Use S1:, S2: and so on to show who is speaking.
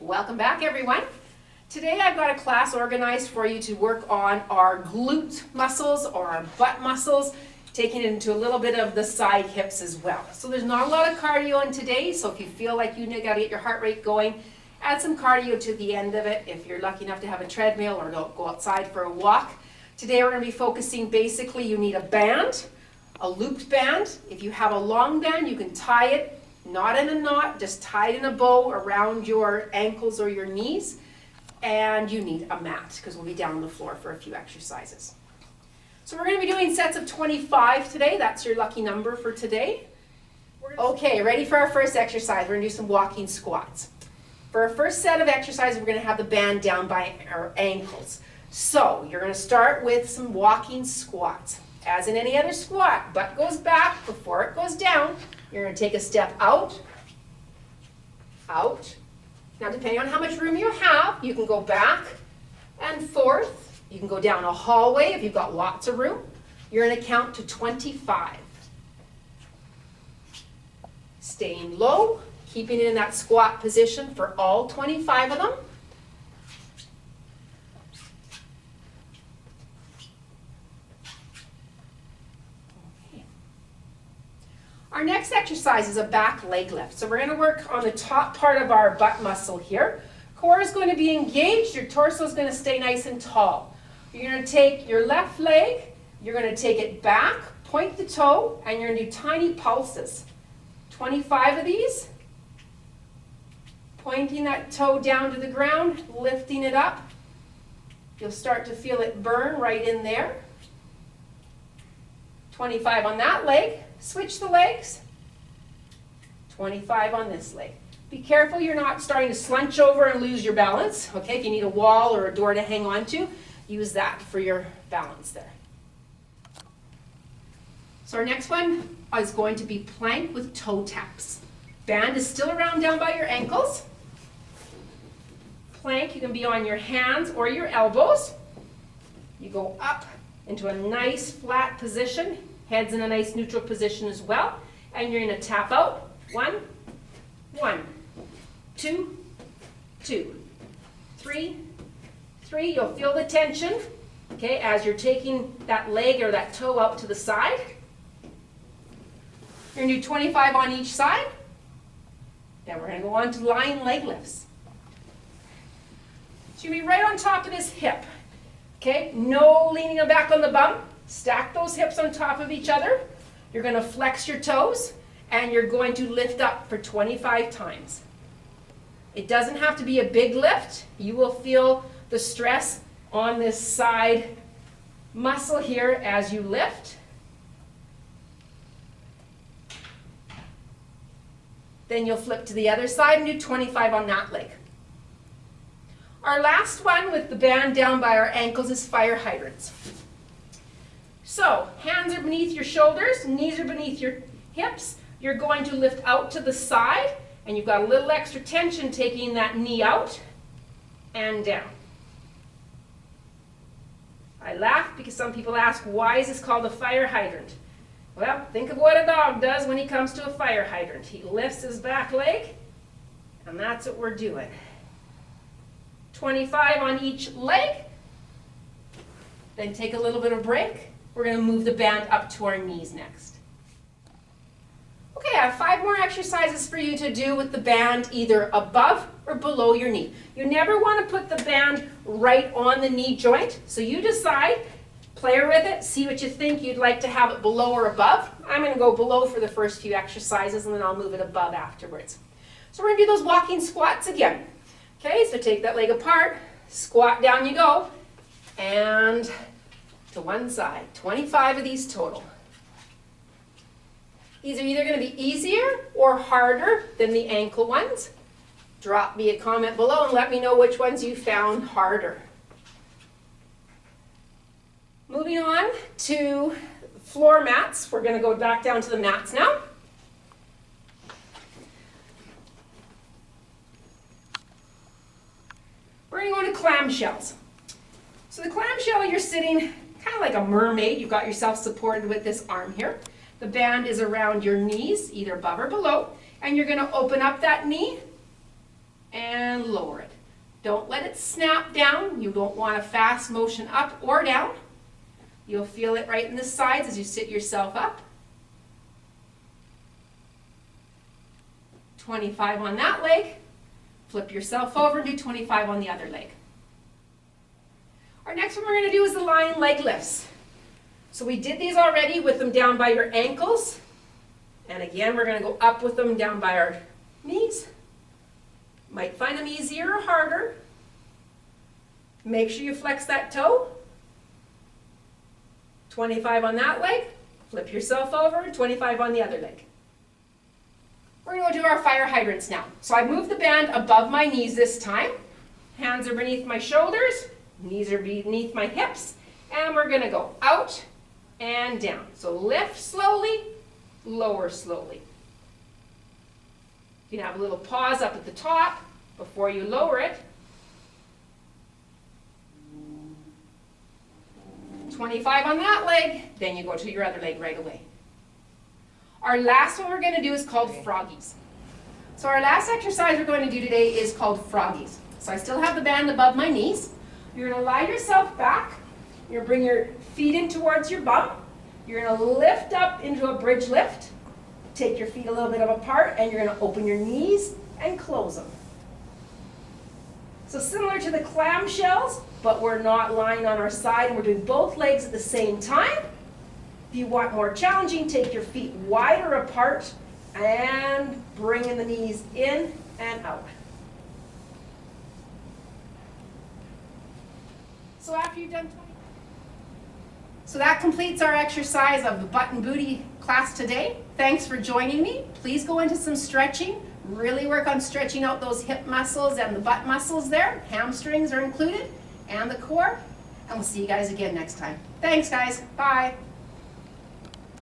S1: Welcome back, everyone. Today I've got a class organized for you to work on our glute muscles or our butt muscles, taking it into a little bit of the side hips as well. So there's not a lot of cardio in today, so if you feel like you got to get your heart rate going, add some cardio to the end of it if you're lucky enough to have a treadmill or go outside for a walk. Today we're going to be focusing, basically you need a band, a looped band. If you have a long band, you can tie it, not in a knot, just tie it in a bow around your ankles or your knees. And you need a mat because we'll be down on the floor for a few exercises. So we're going to be doing sets of 25 today. That's your lucky number for today. Okay, ready for our first exercise. We're going to do some walking squats. For our first set of exercises, we're going to have the band down by our ankles. So you're going to start with some walking squats. As in any other squat, butt goes back before it goes down. You're going to take a step out, out. Now, depending on how much room you have, you can go back and forth. You can go down a hallway if you've got lots of room. You're going to count to 25. Staying low, keeping it in that squat position for all 25 of them. Our next exercise is a back leg lift. So we're going to work on the top part of our butt muscle here. Core is going to be engaged. Your torso is going to stay nice and tall. You're going to take your left leg, you're going to take it back, point the toe, and you're going to do tiny pulses. 25 of these. Pointing that toe down to the ground, lifting it up. You'll start to feel it burn right in there. 25 on that leg. Switch the legs. 25 on this leg. Be careful you're not starting to slunch over and lose your balance. Okay, if you need a wall or a door to hang on to, use that for your balance there. So our next one is going to be plank with toe taps. Band is still around down by your ankles. Plank, you can be on your hands or your elbows. You go up into a nice flat position. Head's in a nice neutral position as well. And you're going to tap out. 1, 1, 2, 2, 3, 3. You'll feel the tension, okay, as you're taking that leg or that toe out to the side. You're going to do 25 on each side. Then we're going to go on to lying leg lifts. So you'll be right on top of this hip. Okay, no leaning back on the bum. Stack those hips on top of each other. You're going to flex your toes and you're going to lift up for 25 times. It doesn't have to be a big lift. You will feel the stress on this side muscle here as you lift. Then you'll flip to the other side and do 25 on that leg. Our last one with the band down by our ankles is fire hydrants. So, hands are beneath your shoulders, knees are beneath your hips. You're going to lift out to the side, and you've got a little extra tension taking that knee out and down. I laugh because some people ask, why is this called a fire hydrant? Well, think of what a dog does when he comes to a fire hydrant. He lifts his back leg, and that's what we're doing. 25 on each leg, then take a little bit of break. We're going to move the band up to our knees next. Okay, I have 5 more exercises for you to do with the band either above or below your knee. You never want to put the band right on the knee joint, so you decide, play with it, see what you think you'd like to have it below or above. I'm going to go below for the first few exercises and then I'll move it above afterwards. So we're going to do those walking squats again. Okay, so take that leg apart, squat down you go, and to one side. 25 of these total. These are either going to be easier or harder than the ankle ones. Drop me a comment below and let me know which ones you found harder. Moving on to floor mats. We're going to go back down to the mats now. We're going to go to clam shells. So the clam shell, you're sitting kind of like a mermaid. You've got yourself supported with this arm here. The band is around your knees, either above or below. And you're going to open up that knee and lower Don't let it snap down. You don't want a fast motion up or down. You'll feel it right in the sides as you sit yourself up. 25 on that leg. Flip yourself over and do 25 on the other leg. Our next one we're going to do is the lion leg lifts. So we did these already with them down by your ankles. And again, we're going to go up with them down by our knees. Might find them easier or harder. Make sure you flex that toe. 25 on that leg. Flip yourself over, 25 on the other leg. We're going to go do our fire hydrants now. So I moved the band above my knees this time. Hands are beneath my shoulders. Knees are beneath my hips. And we're going to go out and down. So lift slowly, lower slowly. You can have a little pause up at the top before you lower it. 25 on that leg, then you go to your other leg right away. Our last one we're going to do is called Froggies. So our last exercise we're going to do today is called Froggies. So I still have the band above my knees. You're going to lie yourself back. You're going to bring your feet in towards your bum. You're going to lift up into a bridge lift. Take your feet a little bit apart and you're going to open your knees and close them. So similar to the clam shells, but we're not lying on our side and we're doing both legs at the same time. If you want more challenging, take your feet wider apart and bring in the knees in and out. So after you've done 20. So that completes our exercise of the butt and booty class today. Thanks for joining me. Please go into some stretching. Really work on stretching out those hip muscles and the butt muscles there. Hamstrings are included and the core. And we'll see you guys again next time. Thanks guys. Bye.